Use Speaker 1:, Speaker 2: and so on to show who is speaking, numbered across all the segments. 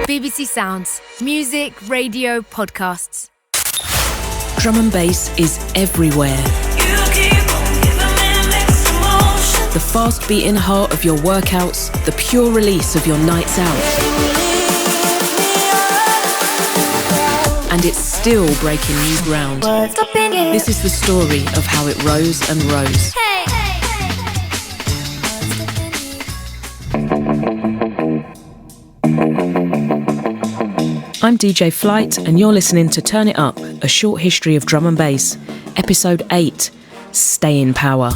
Speaker 1: BBC Sounds. Music, radio, podcasts.
Speaker 2: Drum and bass is everywhere. The fast-beating heart of your workouts, the pure release of your nights out. And it's still breaking new ground. This is the story of how it rose and rose. I'm DJ Flight, and you're listening to Turn It Up, a short history of drum and bass, episode 8, Stay in Power.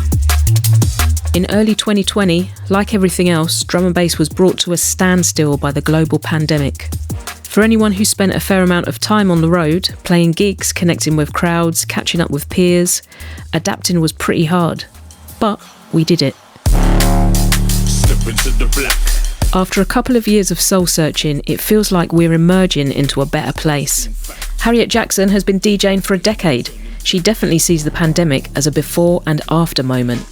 Speaker 2: In early 2020, like everything else, drum and bass was brought to a standstill by the global pandemic. For anyone who spent a fair amount of time on the road, playing gigs, connecting with crowds, catching up with peers, adapting was pretty hard. But we did it. Step into the black. After a couple of years of soul-searching, it feels like we're emerging into a better place. Harriet Jackson has been DJing for a decade. She definitely sees the pandemic as a before and after moment.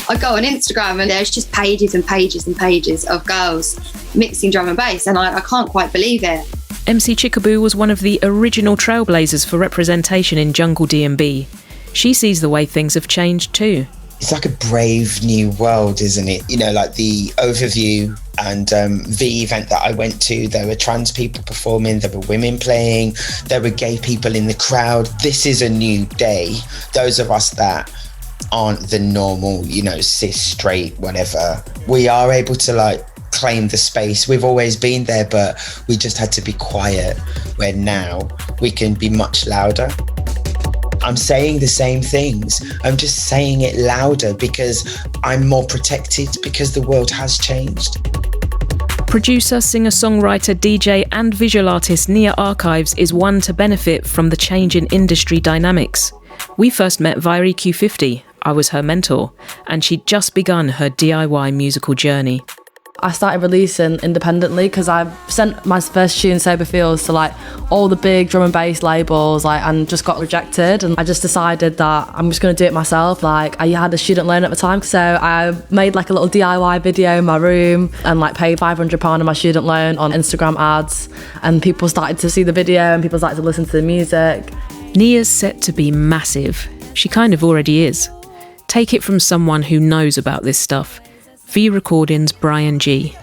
Speaker 3: I go on Instagram and there's just pages and pages and pages of girls mixing drum and bass, and I can't quite believe it.
Speaker 2: MC Chickaboo was one of the original trailblazers for representation in jungle D&B. She sees the way things have changed too.
Speaker 4: It's like a brave new world, isn't it? You know, like the overview and the event that I went to, there were trans people performing, there were women playing, there were gay people in the crowd. This is a new day. Those of us that aren't the normal, you know, cis, straight, whatever, we are able to like claim the space. We've always been there, but we just had to be quiet, where now we can be much louder. I'm saying the same things. I'm just saying it louder because I'm more protected, because the world has changed.
Speaker 2: Producer, singer-songwriter, DJ and visual artist Nia Archives is one to benefit from the change in industry dynamics. We first met via EQ50. I was her mentor, and she'd just begun her DIY musical journey.
Speaker 5: I started releasing independently because I sent my first tune, Sober Feels, to like all the big drum and bass labels, and just got rejected. And I just decided that I'm just going to do it myself. Like, I had a student loan at the time, so I made like a little DIY video in my room and like paid £500 on my student loan on Instagram ads. And people started to see the video and people started to listen to the music.
Speaker 2: Nia's set to be massive. She kind of already is. Take it from someone who knows about this stuff. V Recordings, Brian G.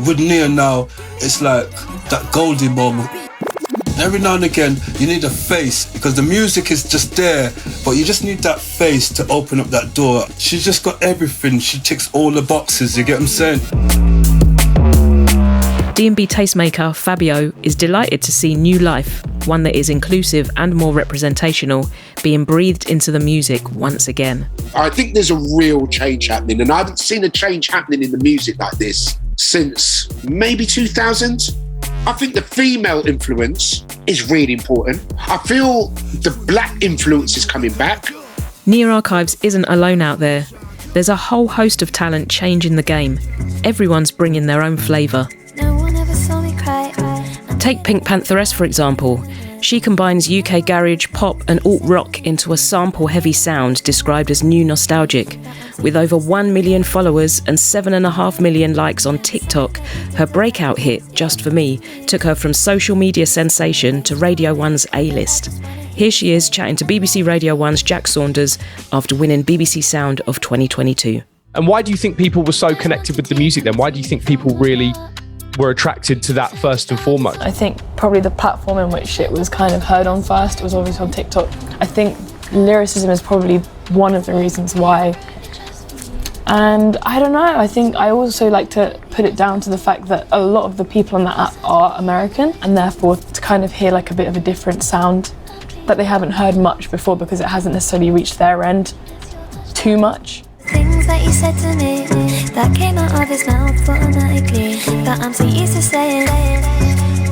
Speaker 6: With Nia now, it's like that Goldie moment. Every now and again, you need a face, because the music is just there, but you just need that face to open up that door. She's just got everything. She ticks all the boxes, you get what I'm saying?
Speaker 2: D&B tastemaker Fabio is delighted to see new life, one that is inclusive and more representational, being breathed into the music once again.
Speaker 7: I think there's a real change happening, and I haven't seen a change happening in the music like this since maybe 2000. I think the female influence is really important. I feel the black influence is coming back.
Speaker 2: Nia Archives isn't alone out there. There's a whole host of talent changing the game. Everyone's bringing their own flavour. Take Pink Pantheress, for example. She combines UK garage, pop and alt-rock into a sample-heavy sound described as new nostalgic. With over 1 million followers and 7.5 million likes on TikTok, her breakout hit, Just For Me, took her from social media sensation to Radio 1's A-list. Here she is chatting to BBC Radio 1's Jack Saunders after winning BBC Sound of 2022.
Speaker 8: And why do you think people were so connected with the music then? Why do you think people really were attracted to that first and foremost?
Speaker 9: I think probably the platform in which it was kind of heard on first was obviously on TikTok. I think lyricism is probably one of the reasons why. And I don't know, I think I also like to put it down to the fact that a lot of the people on that app are American, and therefore to kind of hear like a bit of a different sound that they haven't heard much before because it hasn't necessarily reached their end too much.
Speaker 10: Things that you said to me that came out of his mouth automatically, that I'm so used to saying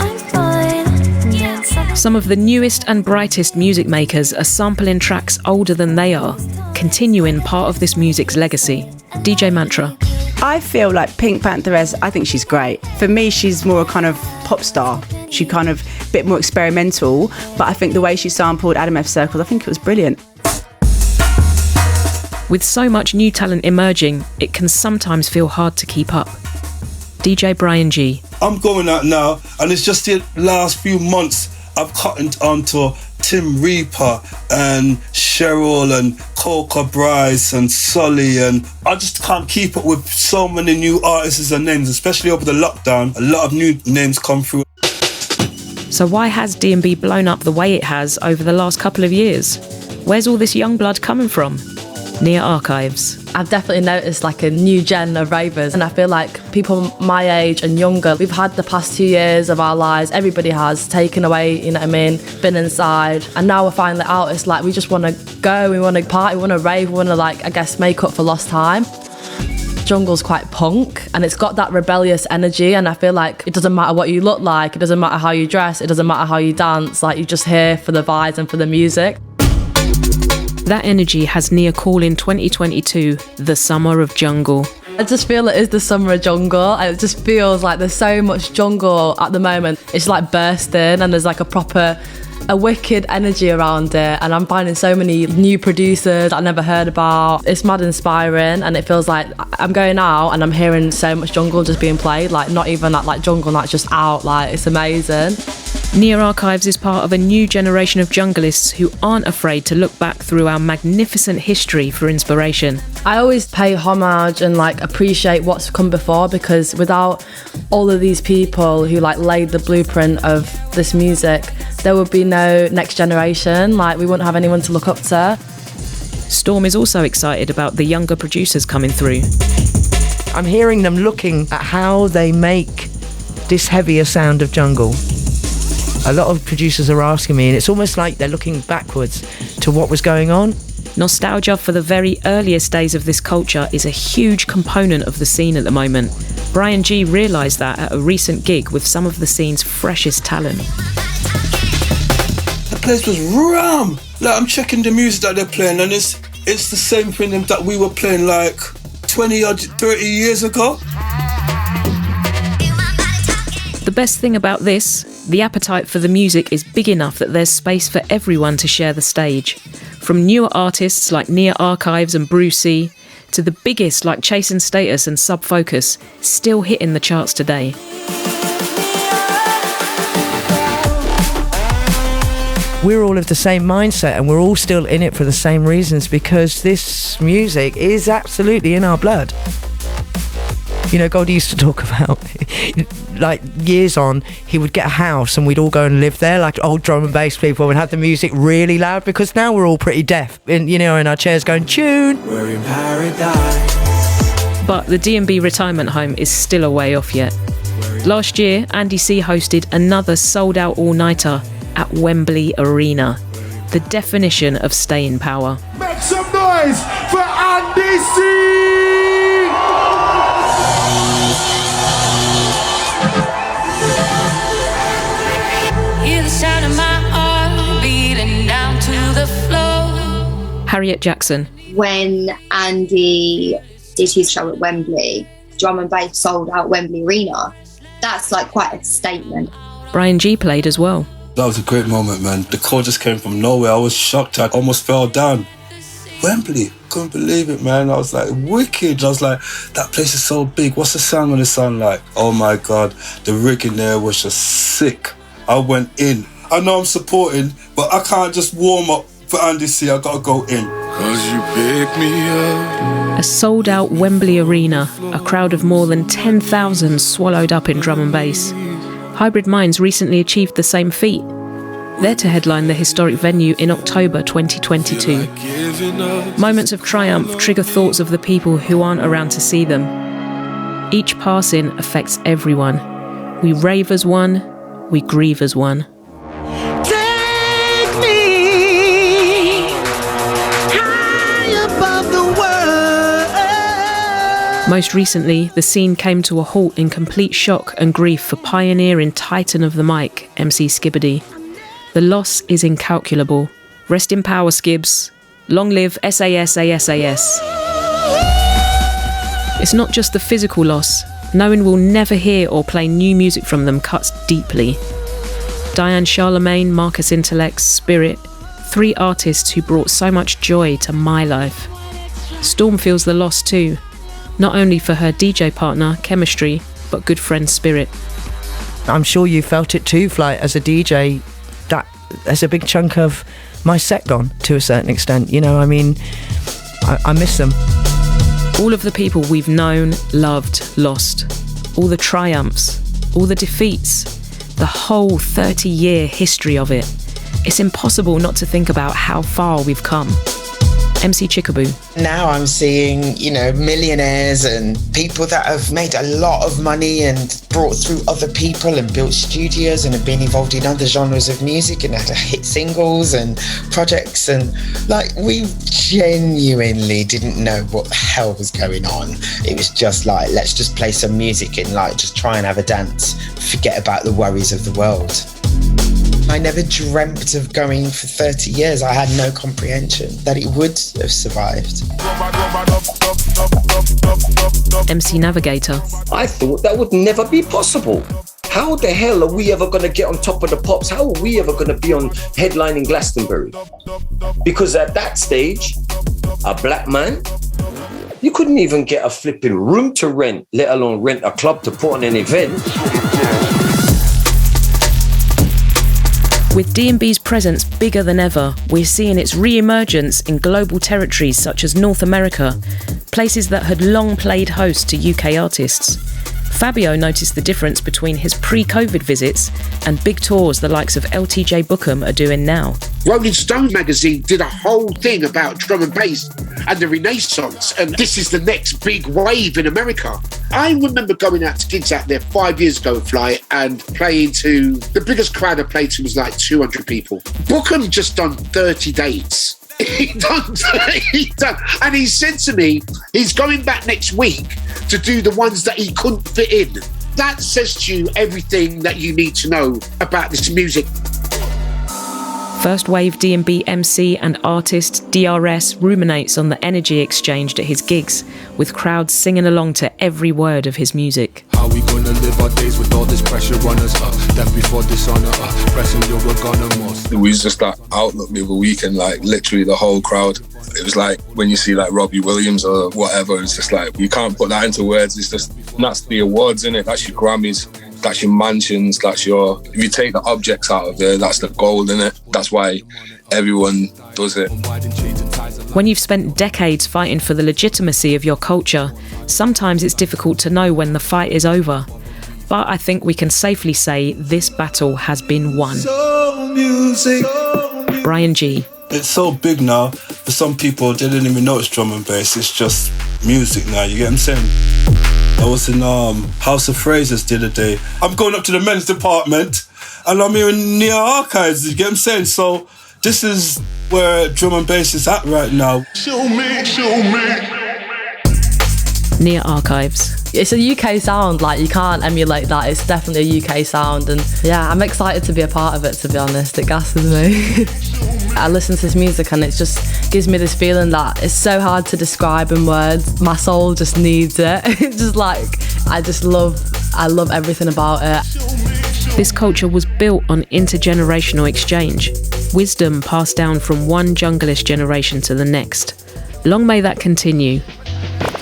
Speaker 10: I'm fine. Yeah.
Speaker 2: Some of the newest and brightest music makers are sampling tracks older than they are, continuing part of this music's legacy. DJ Mantra.
Speaker 11: I feel like Pink Pantheress, I think she's great. For me, she's more a kind of pop star. She's kind of a bit more experimental, but I think the way she sampled Adam F. Circles, I think it was brilliant. With
Speaker 2: so much new talent emerging, it can sometimes feel hard to keep up. DJ Brian G.
Speaker 6: I'm going out now, and it's just the last few months I've cottoned onto Tim Reaper and Cheryl and Coca Bryce and Sully, and I just can't keep up with so many new artists and names, especially over the lockdown. A lot of new names come through.
Speaker 2: So why has D&B blown up the way it has over the last couple of years? Where's all this young blood coming from? Nia Archives.
Speaker 5: I've definitely noticed like a new gen of ravers, and I feel like people my age and younger, we've had the past 2 years of our lives, everybody has taken away, you know what I mean, been inside, and now we're finally out. It's like we just want to go, we want to party, we want to rave, we want to, like, I guess, make up for lost time. Jungle's quite punk, and it's got that rebellious energy, and I feel like it doesn't matter what you look like, it doesn't matter how you dress, it doesn't matter how you dance, like you're just here for the vibes and for the music.
Speaker 2: That energy has Nia calling 2022 the summer of jungle.
Speaker 5: I just feel it is the summer of jungle. It just feels like there's so much jungle at the moment. It's like bursting, and there's like a wicked energy around it, and I'm finding so many new producers I never heard about. It's mad inspiring, and it feels like I'm going out and I'm hearing so much jungle just being played, like not even at like jungle nights, just out, like it's amazing.
Speaker 2: Nia Archives is part of a new generation of junglists who aren't afraid to look back through our magnificent history for inspiration.
Speaker 5: I always pay homage and like appreciate what's come before, because without all of these people who like laid the blueprint of this music, there would be no next generation. Like we wouldn't have anyone to look up to.
Speaker 2: Storm is also excited about the younger producers coming through.
Speaker 12: I'm hearing them looking at how they make this heavier sound of jungle. A lot of producers are asking me, and it's almost like they're looking backwards to what was going on.
Speaker 2: Nostalgia for the very earliest days of this culture is a huge component of the scene at the moment. Brian G realised that at a recent gig with some of the scene's freshest talent.
Speaker 6: The place was ram. Like, I'm checking the music that they're playing, and it's the same thing that we were playing like 20 or 30 years ago.
Speaker 2: The best thing about this, the appetite for the music is big enough that there's space for everyone to share the stage. From newer artists like Nia Archives and Brucey, to the biggest like Chase and Status and Sub Focus, still hitting the charts today.
Speaker 12: We're all of the same mindset, and we're all still in it for the same reasons, because this music is absolutely in our blood. You know, Goldie used to talk about, like, years on, he would get a house and we'd all go and live there, like old drum and bass people, and have the music really loud, because now we're all pretty deaf, and, you know, in our chairs going, tune. We're in paradise.
Speaker 2: But the D&B retirement home is still a way off yet. Last year, Andy C hosted another sold-out all-nighter at Wembley Arena. The definition of staying power.
Speaker 13: Make some noise for Andy C!
Speaker 10: Hear the sound of my heart beating down to the floor.
Speaker 2: Harriet Jackson.
Speaker 3: When Andy did his show at Wembley, drum and bass sold out Wembley Arena. That's like quite a statement.
Speaker 2: Brian G played as well.
Speaker 6: That was a great moment, man. The call just came from nowhere. I was shocked. I almost fell down. Wembley, couldn't believe it, man. I was like, wicked. I was like, that place is so big. What's the sound gonna sound like? Oh my God, the rig in there was just sick. I went in. I know I'm supporting, but I can't just warm up for Andy C. I gotta go in. 'Cause you pick me up.
Speaker 2: A sold-out Wembley Arena, a crowd of more than 10,000 swallowed up in drum and bass. Hybrid Minds recently achieved the same feat. They're to headline the historic venue in October 2022. Moments of triumph trigger thoughts of the people who aren't around to see them. Each passing affects everyone. We rave as one, we grieve as one.
Speaker 13: Take me high above the world.
Speaker 2: Most recently, the scene came to a halt in complete shock and grief for pioneering titan of the mic, MC Skibbity. The loss is incalculable. Rest in power, Skibbs. Long live SAS. It's not just the physical loss. Knowing we'll never hear or play new music from them cuts deeply. Diane Charlemagne, Marcus Intellects, Spirit, 3 artists who brought so much joy to my life. Storm feels the loss too, not only for her DJ partner, Chemistry, but but good friend spirit.
Speaker 12: I'm sure you felt it too, Flight, as a DJ, that there's a big chunk of my set gone to a certain extent. You know, I mean, I miss them.
Speaker 2: All of the people we've known, loved, lost. All the triumphs, all the defeats, the whole 30-year history of it. It's impossible not to think about how far we've come. MC Chickaboo.
Speaker 4: Now I'm seeing, you know, millionaires and people that have made a lot of money and brought through other people and built studios and have been involved in other genres of music and had hit singles and projects, and like we genuinely didn't know what the hell was going on. It was just like, let's just play some music and like just try and have a dance, forget about the worries of the world. I never dreamt of going for 30 years. I had no comprehension that it would have survived.
Speaker 2: MC Navigator.
Speaker 14: I thought that would never be possible. How the hell are we ever going to get on top of the pops? How are we ever going to be on headlining Glastonbury? Because at that stage, a black man, you couldn't even get a flipping room to rent, let alone rent a club to put on an event.
Speaker 2: With D&B's presence bigger than ever, we're seeing its re-emergence in global territories such as North America, places that had long played host to UK artists. Fabio noticed the difference between his pre-COVID visits and big tours the likes of LTJ Bookham are doing now.
Speaker 7: Rolling Stone magazine did a whole thing about drum and bass and the Renaissance, and this is the next big wave in America. I remember going out to gigs out there 5 years ago, Fly, and playing to, the biggest crowd I played to was like 200 people. Bookham just done 30 dates. He done, and he said to me, he's going back next week to do the ones that he couldn't fit in. That says to you everything that you need to know about this music.
Speaker 2: First wave D&B MC and artist DRS ruminates on the energy exchanged at his gigs, with crowds singing along to every word of his music.
Speaker 15: How we gonna live our days with all this pressure on us? Death before dishonor, pressing your we're gonna most.
Speaker 16: It was just that outlook the other weekend, like literally the whole crowd. It was like when you see like Robbie Williams or whatever, it's just like, you can't put that into words. It's just, that's the awards, innit? That's your Grammys. That's your mansions, that's your... If you take the objects out of there, that's the gold, innit? That's why everyone does it.
Speaker 2: When you've spent decades fighting for the legitimacy of your culture, sometimes it's difficult to know when the fight is over. But I think we can safely say this battle has been won. Brian G.
Speaker 6: It's so big now, for some people, they didn't even know it's drum and bass. It's just music now, you get what I'm saying? I was in House of Frasers the other day. I'm going up to the men's department and I'm hearing Near Archives, you get what I'm saying? So this is where drum and bass is at right now.
Speaker 13: Show me.
Speaker 2: Near Archives.
Speaker 5: It's a UK sound, like you can't emulate that. It's definitely a UK sound, and yeah, I'm excited to be a part of it, to be honest. It gasses me. I listen to this music and it just gives me this feeling that it's so hard to describe in words. My soul just needs it. It's just like, I love everything about it.
Speaker 2: This culture was built on intergenerational exchange, wisdom passed down from one junglist generation to the next. Long may that continue.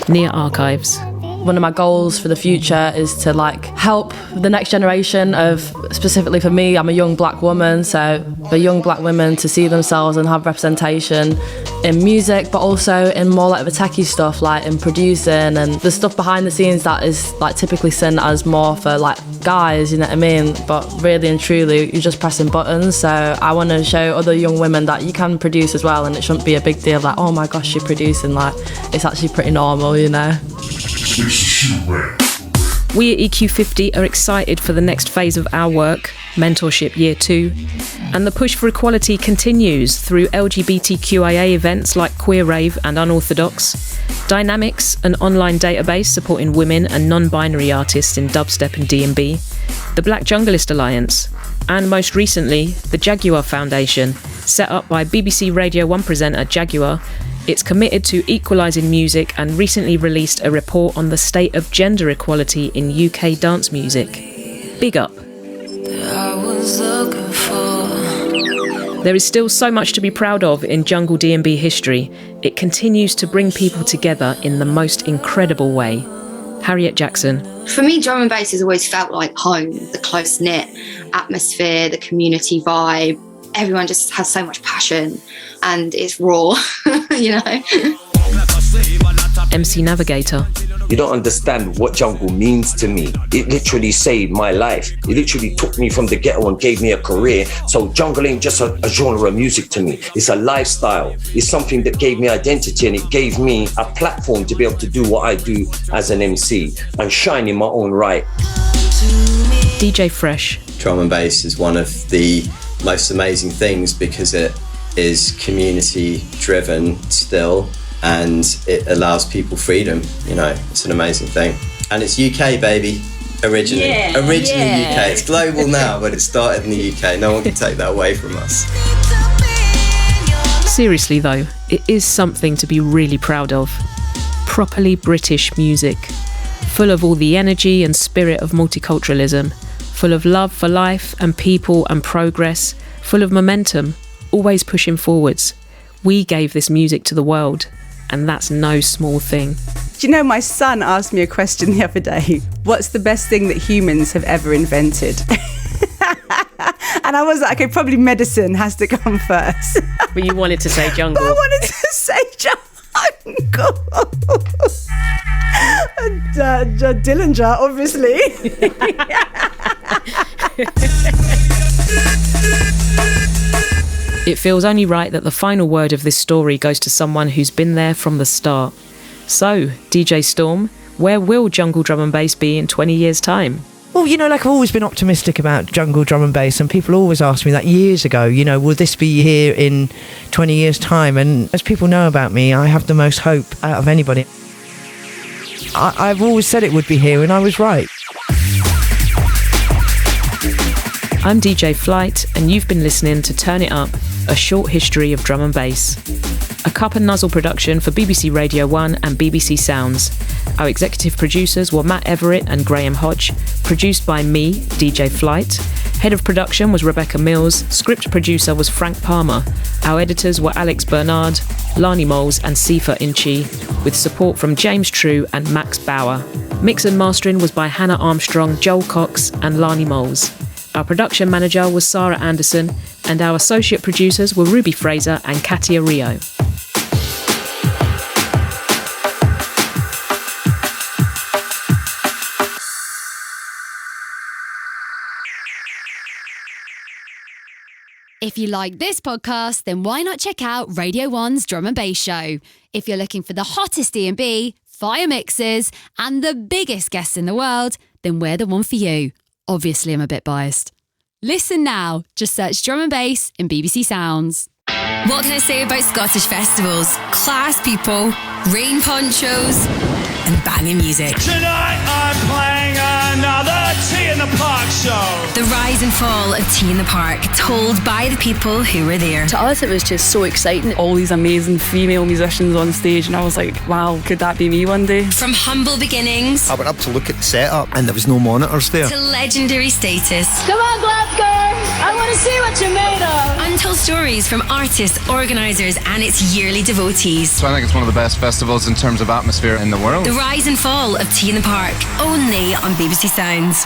Speaker 2: Near Archives.
Speaker 5: One of my goals for the future is to like help the next generation of, specifically for me, I'm a young black woman, so for young black women to see themselves and have representation in music, but also in more like the techie stuff, like in producing and the stuff behind the scenes that is like typically seen as more for like guys, you know what I mean? But really and truly, you're just pressing buttons. So I want to show other young women that you can produce as well, and it shouldn't be a big deal like, oh my gosh, you're producing, like it's actually pretty normal, you know?
Speaker 2: We at EQ50 are excited for the next phase of our work, Mentorship Year 2, and the push for equality continues through LGBTQIA events like Queer Rave and Unorthodox, Dynamics, an online database supporting women and non-binary artists in dubstep and D&B, the Black Junglist Alliance, and most recently, the Jaguar Foundation, set up by BBC Radio 1 presenter Jaguar. It's committed to equalising music and recently released a report on the state of gender equality in UK dance music. Big up. There is still so much to be proud of in jungle D&B history. It continues to bring people together in the most incredible way. Harriet Jackson.
Speaker 3: For me, drum and bass has always felt like home, the close-knit atmosphere, the community vibe. Everyone just has so much passion and it's raw, you know.
Speaker 2: MC Navigator.
Speaker 14: You don't understand what jungle means to me. It literally saved my life. It literally took me from the ghetto and gave me a career. So jungle ain't just a genre of music to me. It's a lifestyle. It's something that gave me identity, and it gave me a platform to be able to do what I do as an MC and shine in my own right.
Speaker 2: DJ Fresh.
Speaker 17: Drum and bass is one of the most amazing things because it is community driven still, and it allows people freedom. You know, it's an amazing thing. And it's UK, baby. Originally UK. It's global now, but it started in the UK. No one can take that away from us.
Speaker 2: Seriously though, it is something to be really proud of. Properly British music, full of all the energy and spirit of multiculturalism, full of love for life and people and progress, full of momentum, always pushing forwards. We gave this music to the world, and that's no small thing.
Speaker 11: Do you know, my son asked me a question the other day. What's the best thing that humans have ever invented? And I was like, okay, probably medicine has to come first.
Speaker 2: But you wanted to say jungle.
Speaker 11: But I wanted to say jungle. Dillinger, obviously.
Speaker 2: It feels only right that the final word of this story goes to someone who's been there from the start. So, DJ Storm, where will jungle drum and bass be in 20 years' time?
Speaker 12: Well, you know, like I've always been optimistic about jungle drum and bass, and people always asked me that years ago, you know, will this be here in 20 years' time? And as people know about me, I have the most hope out of anybody. I've always said it would be here, and I was right.
Speaker 2: I'm DJ Flight, and you've been listening to Turn It Up, a short history of drum and bass. A Cup and Nuzzle production for BBC Radio 1 and BBC Sounds. Our executive producers were Matt Everett and Graham Hodge, produced by me, DJ Flight. Head of production was Rebecca Mills, script producer was Frank Palmer. Our editors were Alex Bernard, Lani Moles and Sifa Inchi, with support from James True and Max Bauer. Mix and mastering was by Hannah Armstrong, Joel Cox and Lani Moles. Our production manager was Sarah Anderson, and our associate producers were Ruby Fraser and Katia Rio.
Speaker 1: If you like this podcast, then why not check out Radio 1's Drum and Bass Show? If you're looking for the hottest D&B, fire mixes, and the biggest guests in the world, then we're the one for you. Obviously, I'm a bit biased. Listen now. Just search Drum and Bass in BBC Sounds.
Speaker 18: What can I say about Scottish festivals? Class people, rain ponchos, and banging music.
Speaker 13: Tonight I'm playing another Tea in the Park show.
Speaker 18: The rise and fall of Tea in the Park, told by the people who were there.
Speaker 9: To us, it was just so exciting. All these amazing female musicians on stage, and I was like, wow, could that be me one day?
Speaker 18: From humble beginnings,
Speaker 19: I went up to look at the setup, and there was no monitors there,
Speaker 18: to legendary status.
Speaker 20: Come on, Glasgow! I want to see what you're made of.
Speaker 18: Untold stories from artists, organisers, and its yearly devotees.
Speaker 21: So I think it's one of the best festivals in terms of atmosphere in the world.
Speaker 18: The rise and fall of Tea in the Park, only on BBC Sounds.